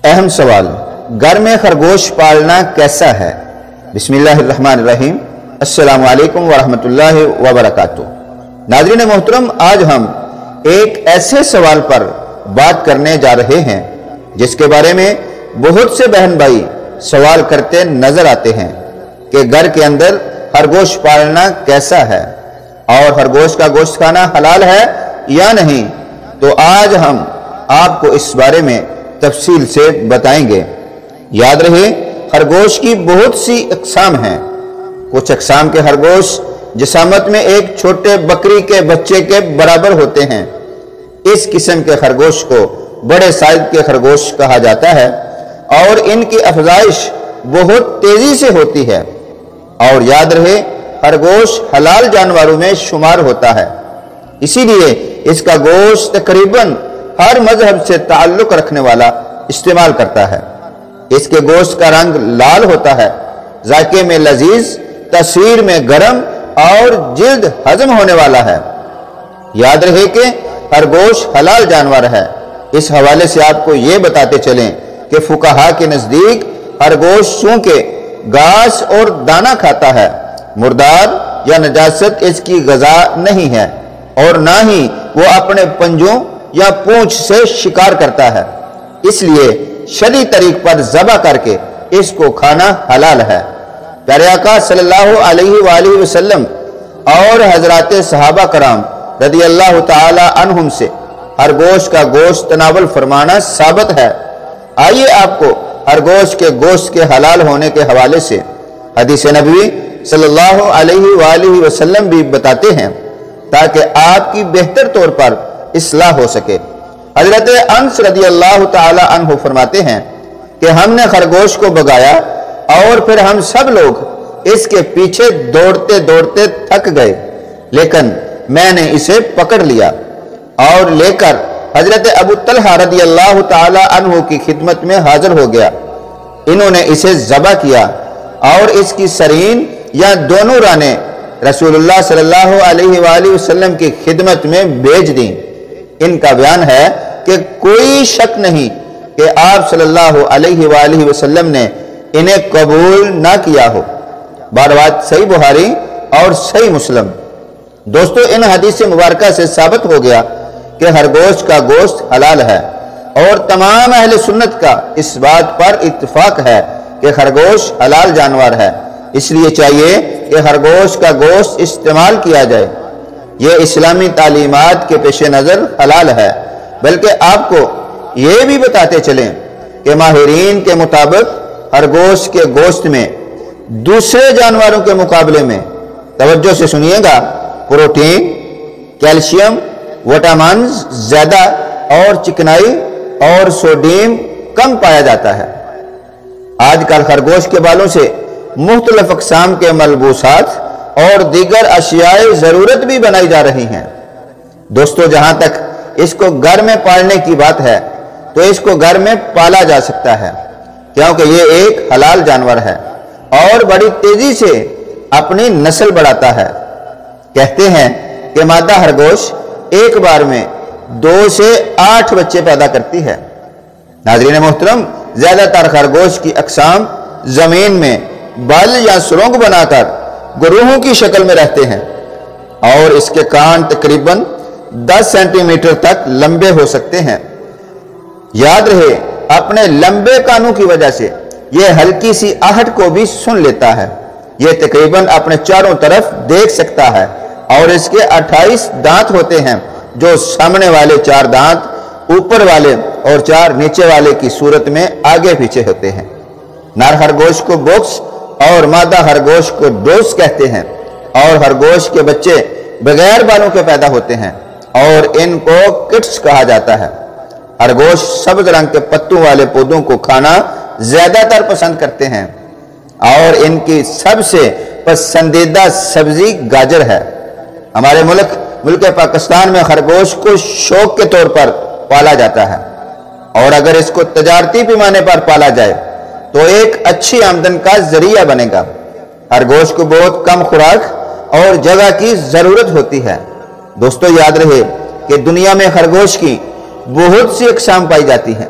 اہم سوال، گھر میں خرگوش پالنا کیسا ہے؟ بسم اللہ الرحمن الرحیم۔ السلام علیکم ورحمۃ اللہ وبرکاتہ۔ ناظرین محترم، آج ہم ایک ایسے سوال پر بات کرنے جا رہے ہیں جس کے بارے میں بہت سے بہن بھائی سوال کرتے نظر آتے ہیں کہ گھر کے اندر خرگوش پالنا کیسا ہے اور خرگوش کا گوشت کھانا حلال ہے یا نہیں۔ تو آج ہم آپ کو اس بارے میں تفصیل سے بتائیں گے۔ یاد رہے، خرگوش کی بہت سی اقسام ہیں۔ کچھ اقسام کے خرگوش جسامت میں ایک چھوٹے بکری کے بچے کے برابر ہوتے ہیں۔ اس قسم کے خرگوش کو بڑے سائز کے خرگوش کہا جاتا ہے اور ان کی افزائش بہت تیزی سے ہوتی ہے۔ اور یاد رہے، خرگوش حلال جانوروں میں شمار ہوتا ہے، اسی لیے اس کا گوشت تقریباً ہر مذہب سے تعلق رکھنے والا استعمال کرتا ہے۔ اس کے گوشت کا رنگ لال ہوتا ہے، ذائقے میں لذیذ، تصویر میں گرم اور جلد ہضم ہونے والا ہے۔ یاد رہے کہ خرگوش حلال جانور ہے۔ اس حوالے سے آپ کو یہ بتاتے چلیں کہ فقہا کے نزدیک خرگوش چونکہ گھاس اور دانہ کھاتا ہے، مردار یا نجاست اس کی غذا نہیں ہے، اور نہ ہی وہ اپنے پنجوں یا پونچھ سے شکار کرتا ہے، اس لیے شرعی طریق پر ذبح کر کے اس کو کھانا حلال ہے۔ پیارے آقا صلی اللہ علیہ وآلہ وسلم اور حضرات صحابہ کرام رضی اللہ تعالی عنہم سے خرگوش کا گوشت تناول فرمانا ثابت ہے۔ آئیے آپ کو خرگوش کے گوشت کے حلال ہونے کے حوالے سے حدیث نبوی صلی اللہ علیہ وآلہ وسلم بھی بتاتے ہیں تاکہ آپ کی بہتر طور پر اصلاح ہو سکے۔ حضرت انس رضی اللہ تعالی عنہ فرماتے ہیں کہ ہم نے خرگوش کو بگایا اور پھر ہم سب لوگ اس کے پیچھے دوڑتے دوڑتے تھک گئے، لیکن میں نے اسے پکڑ لیا اور لے کر حضرت ابو طلحہ رضی اللہ تعالی عنہ کی خدمت میں حاضر ہو گیا۔ انہوں نے اسے ذبح کیا اور اس کی سرین یا دونوں رانیں رسول اللہ صلی اللہ علیہ وآلہ وسلم کی خدمت میں بھیج دیں۔ ان کا بیان ہے کہ کوئی شک نہیں کہ آپ صلی اللہ علیہ وآلہ وسلم نے انہیں قبول نہ کیا ہو۔ بروایت صحیح بخاری اور صحیح مسلم۔ دوستو، ان حدیث مبارکہ سے ثابت ہو گیا کہ خرگوش کا گوشت حلال ہے، اور تمام اہل سنت کا اس بات پر اتفاق ہے کہ خرگوش حلال جانور ہے۔ اس لیے چاہیے کہ خرگوش کا گوشت استعمال کیا جائے۔ یہ اسلامی تعلیمات کے پیش نظر حلال ہے، بلکہ آپ کو یہ بھی بتاتے چلیں کہ ماہرین کے مطابق خرگوش کے گوشت میں دوسرے جانوروں کے مقابلے میں، توجہ سے سنیے گا، پروٹین، کیلشیم، وٹامنز زیادہ اور چکنائی اور سوڈیم کم پایا جاتا ہے۔ آج کل خرگوش کے بالوں سے مختلف اقسام کے ملبوسات اور دیگر اشیاء ضرورت بھی بنائی جا رہی ہیں۔ دوستو، جہاں تک اس کو گھر میں پالنے کی بات ہے تو اس کو گھر میں پالا جا سکتا ہے، کیونکہ یہ ایک حلال جانور ہے اور بڑی تیزی سے اپنی نسل بڑھاتا ہے۔ کہتے ہیں کہ مادہ خرگوش ایک بار میں 2 سے 8 بچے پیدا کرتی ہے۔ ناظرین محترم، زیادہ تر خرگوش کی اقسام زمین میں بل یا سرنگ بنا کر گروہوں کی شکل میں رہتے ہیں، اور اس کے کان تقریباً 10 سینٹی میٹر تک لمبے ہو سکتے ہیں۔ یاد رہے، اپنے لمبے کانوں کی وجہ سے یہ ہلکی سی آہٹ کو بھی سن لیتا ہے۔ یہ تقریباً اپنے چاروں طرف دیکھ سکتا ہے، اور اس کے 28 دانت ہوتے ہیں، جو سامنے والے 4 دانت اوپر والے اور 4 نیچے والے کی صورت میں آگے پیچھے ہوتے ہیں۔ نر خرگوش کو بوکس اور مادہ خرگوش کو ڈوس کہتے ہیں، اور خرگوش کے بچے بغیر بالوں کے پیدا ہوتے ہیں اور ان کو کٹس کہا جاتا ہے۔ خرگوش سبز رنگ کے پتوں والے پودوں کو کھانا زیادہ تر پسند کرتے ہیں، اور ان کی سب سے پسندیدہ سبزی گاجر ہے۔ ہمارے ملک پاکستان میں خرگوش کو شوق کے طور پر پالا جاتا ہے، اور اگر اس کو تجارتی پیمانے پر پالا جائے تو ایک اچھی آمدن کا ذریعہ بنے گا۔ خرگوش کو بہت کم خوراک اور جگہ کی ضرورت ہوتی ہے۔ دوستو، یاد رہے کہ دنیا میں خرگوش کی بہت سی اقسام پائی جاتی ہیں،